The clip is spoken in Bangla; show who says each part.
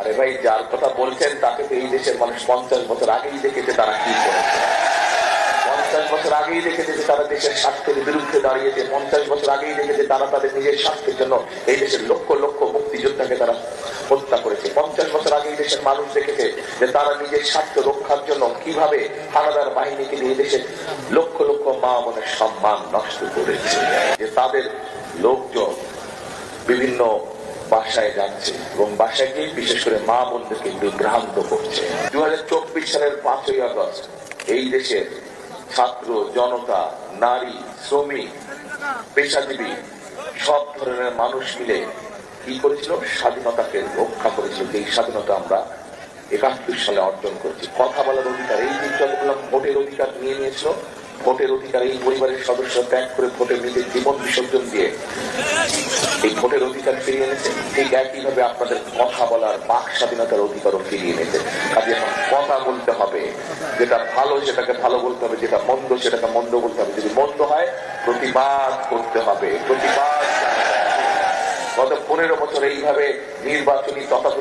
Speaker 1: আরে ভাই, যার কথা বলছেন তাকে তো এই দেশের মানুষ 50 বছর আগেই দেখেছে তারা কি করেছে। 50 বছর আগেই দেখেছে যে তারা দেশের স্বার্থের বিরুদ্ধে দাঁড়িয়েছে। 50 বছর আগেই দেখেছে তারা তাদের নিজের স্বার্থের জন্য এই দেশের লক্ষ লক্ষ মুক্তিযোদ্ধাকে তারা হত্যা করেছে। 50 বছর আগেই দেশের মানুষ দেখেছে যে তারা নিজের স্বার্থ রক্ষার জন্য কিভাবে হানাদার বাহিনীকে নিয়ে দেশের লক্ষ লক্ষ মা বোনের সম্মান নষ্ট করেছে। যে তাদের লোকজন বিভিন্ন বাসায় যাচ্ছে এবং বাসায় গিয়ে বিশেষ করে মা বোনদেরকে বিভ্রান্ত করছে। 2024 সালের 5ই আগস্ট এই দেশের ছাত্র জনতা, নারী, শ্রমিক, পেশাজীবী সব ধরনের মানুষ মিলে কি করেছিল? স্বাধীনতাকে রক্ষা করেছিল। এই স্বাধীনতা আমরা 71 সালে অর্জন করেছি। কথা বলার অধিকার, এই দিনটা বললাম, ভোটের অধিকার নিয়ে নিয়েছিল। ভোটের অধিকার এই পরিবারের সদস্য ত্যাগ করে ভোটের নিজের জীবন বিসর্জন দিয়ে এই ভোটের অধিকার ফিরিয়ে এনেছে। ঠিক একইভাবে আপনাদের কথা বলার বাক স্বাধীনতার অধিকারও ফিরিয়ে এনেছে। কাজে এখন কথা বলতে হবে, যেটা ভালো সেটাকে ভালো বলতে হবে, যেটা মন্দ সেটাকে মন্দ বলতে হবে। যদি মন্দ হয় প্রতিবাদ করতে হবে, প্রতিবাদ। গত 15 বছর এইভাবে নির্বাচনী তথাকথিত